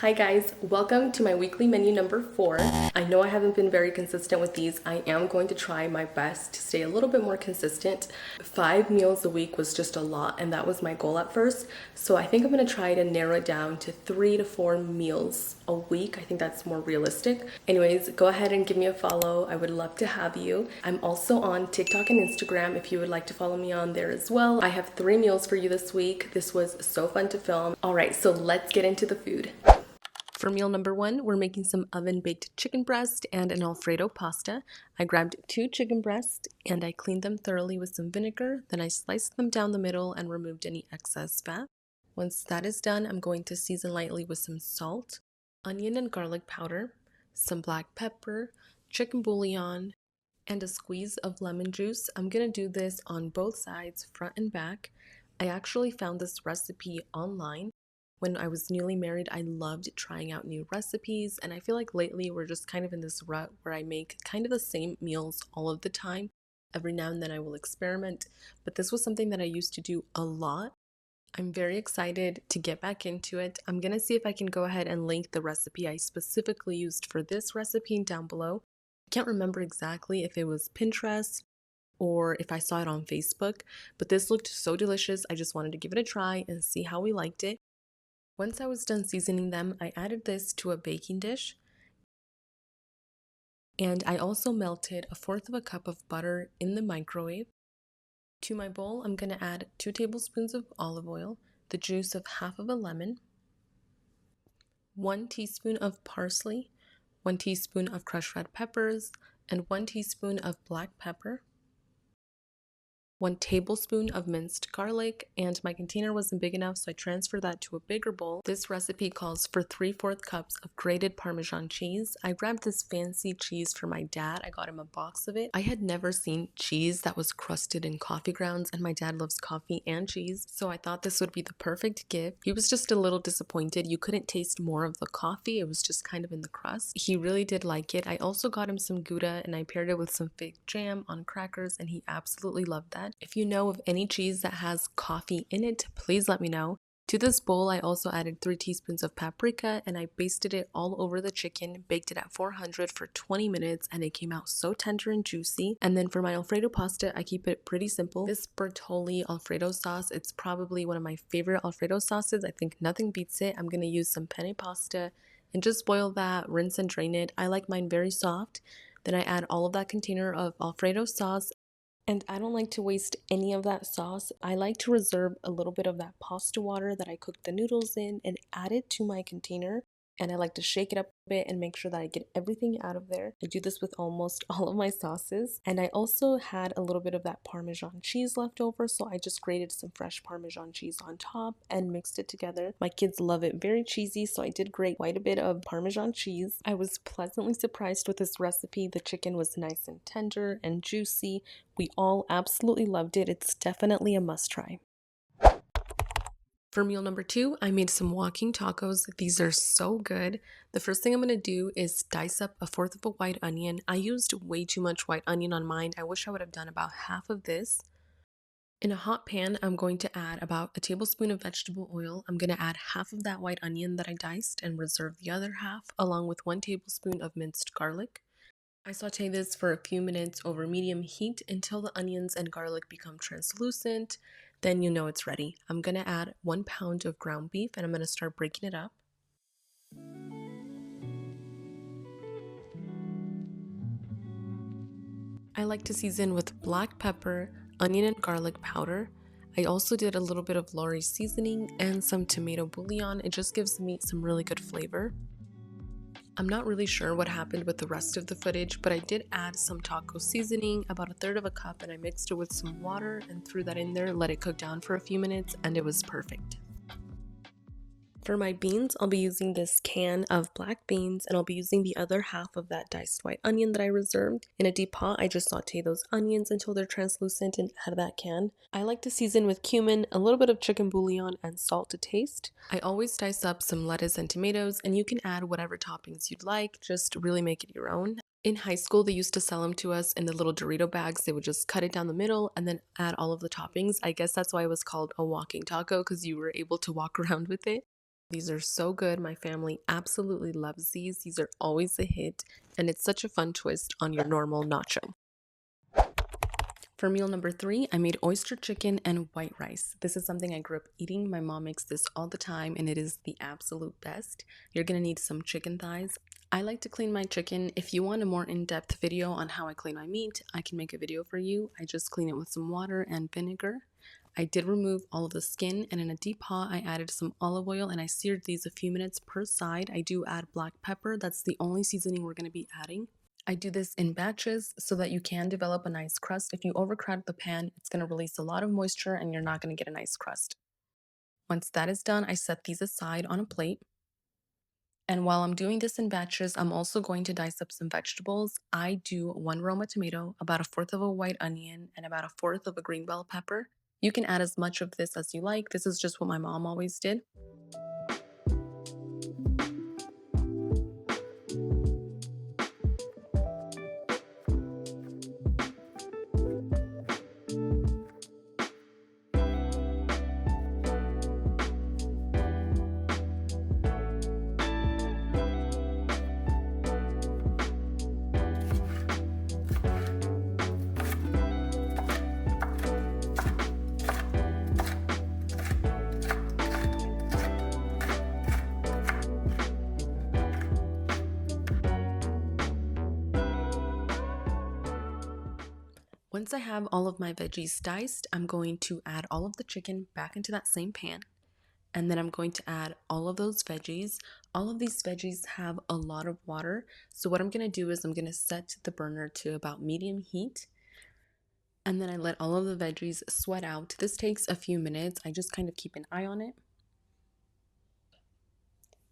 Hi guys, welcome to my weekly menu number 4. I know I haven't been very consistent with these. I am going to try my best to stay a little bit more consistent. 5 meals a week was just a lot, and that was my goal at first. So I think I'm going to try to narrow it down to 3 to 4 meals a week. I think that's more realistic. Anyways, go ahead and give me a follow. I would love to have you. I'm also on TikTok and Instagram if you would like to follow me on there as well. I have 3 meals for you this week. This was so fun to film. All right, so let's get into the food. For meal number 1, we're making some oven-baked chicken breast and an Alfredo pasta. I grabbed 2 chicken breasts and I cleaned them thoroughly with some vinegar. Then I sliced them down the middle and removed any excess fat. Once that is done, I'm going to season lightly with some salt, onion and garlic powder, some black pepper, chicken bouillon, and a squeeze of lemon juice. I'm going to do this on both sides, front and back. I actually found this recipe online. When I was newly married, I loved trying out new recipes, and I feel like lately we're just kind of in this rut where I make kind of the same meals all of the time. Every now and then I will experiment, but this was something that I used to do a lot. I'm very excited to get back into it. I'm gonna see if I can go ahead and link the recipe I specifically used for this recipe down below. I can't remember exactly if it was Pinterest or if I saw it on Facebook, but this looked so delicious. I just wanted to give it a try and see how we liked it. Once I was done seasoning them, I added this to a baking dish, and I also melted 1/4 cup of butter in the microwave. To my bowl, I'm going to add 2 tablespoons of olive oil, the juice of half of a lemon, 1 teaspoon of parsley, 1 teaspoon of crushed red peppers, and 1 teaspoon of black pepper, 1 tablespoon of minced garlic, and my container wasn't big enough, so I transferred that to a bigger bowl. This recipe calls for 3/4 cups of grated Parmesan cheese. I grabbed this fancy cheese for my dad. I got him a box of it. I had never seen cheese that was crusted in coffee grounds, and my dad loves coffee and cheese, so I thought this would be the perfect gift. He was just a little disappointed. You couldn't taste more of the coffee. It was just kind of in the crust. He really did like it. I also got him some Gouda, and I paired it with some fig jam on crackers, and he absolutely loved that. If you know of any cheese that has coffee in it, please let me know. To this bowl, I also added 3 teaspoons of paprika, and I basted it all over the chicken, baked it at 400 for 20 minutes, and it came out so tender and juicy. And then for my Alfredo pasta, I keep it pretty simple. This Bertolli Alfredo sauce, it's probably one of my favorite Alfredo sauces. I think nothing beats it. I'm going to use some penne pasta and just boil that, rinse and drain it. I like mine very soft. Then I add all of that container of Alfredo sauce. And I don't like to waste any of that sauce. I like to reserve a little bit of that pasta water that I cooked the noodles in and add it to my container. And I like to shake it up a bit and make sure that I get everything out of there. I do this with almost all of my sauces. And I also had a little bit of that Parmesan cheese left over, so I just grated some fresh Parmesan cheese on top and mixed it together. My kids love it very cheesy, so I did grate quite a bit of Parmesan cheese. I was pleasantly surprised with this recipe. The chicken was nice and tender and juicy. We all absolutely loved it. It's definitely a must try. For meal number 2, I made some walking tacos. These are so good. The first thing I'm going to do is dice up 1/4 of a white onion. I used way too much white onion on mine. I wish I would have done about half of this. In a hot pan, I'm going to add about a tablespoon of vegetable oil. I'm going to add half of that white onion that I diced and reserve the other half, along with 1 tablespoon of minced garlic. I saute this for a few minutes over medium heat until the onions and garlic become translucent. Then you know it's ready. I'm going to add 1 pound of ground beef and I'm going to start breaking it up. I like to season with black pepper, onion and garlic powder. I also did a little bit of Lori seasoning and some tomato bouillon. It just gives the meat some really good flavor. I'm not really sure what happened with the rest of the footage, but I did add some taco seasoning, about 1/3 cup, and I mixed it with some water and threw that in there, let it cook down for a few minutes, and it was perfect. For my beans, I'll be using this can of black beans, and I'll be using the other half of that diced white onion that I reserved. In a deep pot, I just saute those onions until they're translucent and add that can. I like to season with cumin, a little bit of chicken bouillon, and salt to taste. I always dice up some lettuce and tomatoes, and you can add whatever toppings you'd like, just really make it your own. In high school, they used to sell them to us in the little Dorito bags. They would just cut it down the middle and then add all of the toppings. I guess that's why it was called a walking taco, because you were able to walk around with it. These are so good. My family absolutely loves these. These are always a hit, and it's such a fun twist on your normal nacho. For meal number 3, I made oyster chicken and white rice. This is something I grew up eating. My mom makes this all the time, and it is the absolute best. You're gonna need some chicken thighs. I like to clean my chicken. If you want a more in-depth video on how I clean my meat, I can make a video for you. I just clean it with some water and vinegar. I did remove all of the skin, and in a deep pot, I added some olive oil and I seared these a few minutes per side. I do add black pepper. That's the only seasoning we're gonna be adding. I do this in batches so that you can develop a nice crust. If you overcrowd the pan, it's going to release a lot of moisture and you're not going to get a nice crust. Once that is done, I set these aside on a plate. And while I'm doing this in batches, I'm also going to dice up some vegetables. I do 1 Roma tomato, about 1/4 of a white onion, and about 1/4 of a green bell pepper. You can add as much of this as you like. This is just what my mom always did. Once I have all of my veggies diced, I'm going to add all of the chicken back into that same pan. And then I'm going to add all of those veggies. All of these veggies have a lot of water. So what I'm going to do is I'm going to set the burner to about medium heat. And then I let all of the veggies sweat out. This takes a few minutes. I just kind of keep an eye on it.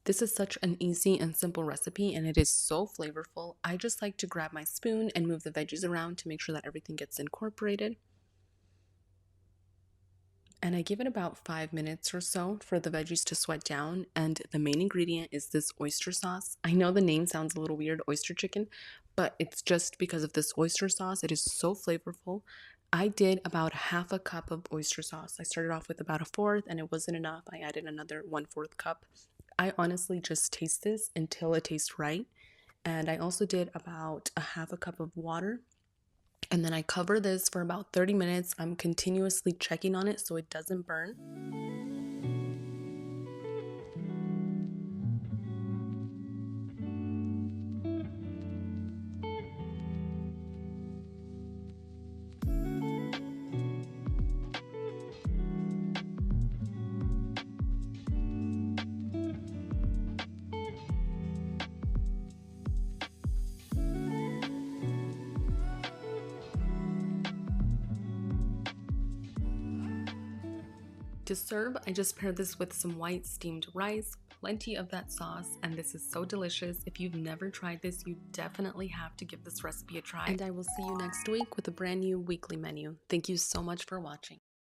This is such an easy and simple recipe, and it is so flavorful. I just like to grab my spoon and move the veggies around to make sure that everything gets incorporated. And I give it about 5 minutes or so for the veggies to sweat down, and the main ingredient is this oyster sauce. I know the name sounds a little weird, oyster chicken, but it's just because of this oyster sauce. It is so flavorful. I did about 1/2 cup of oyster sauce. I started off with about 1/4 and it wasn't enough. I added another 1/4 cup. I honestly just taste this until it tastes right. And I also did about 1/2 cup of water. And then I cover this for about 30 minutes. I'm continuously checking on it so it doesn't burn. To serve, I just paired this with some white steamed rice, plenty of that sauce, and this is so delicious. If you've never tried this, you definitely have to give this recipe a try. And I will see you next week with a brand new weekly menu. Thank you so much for watching.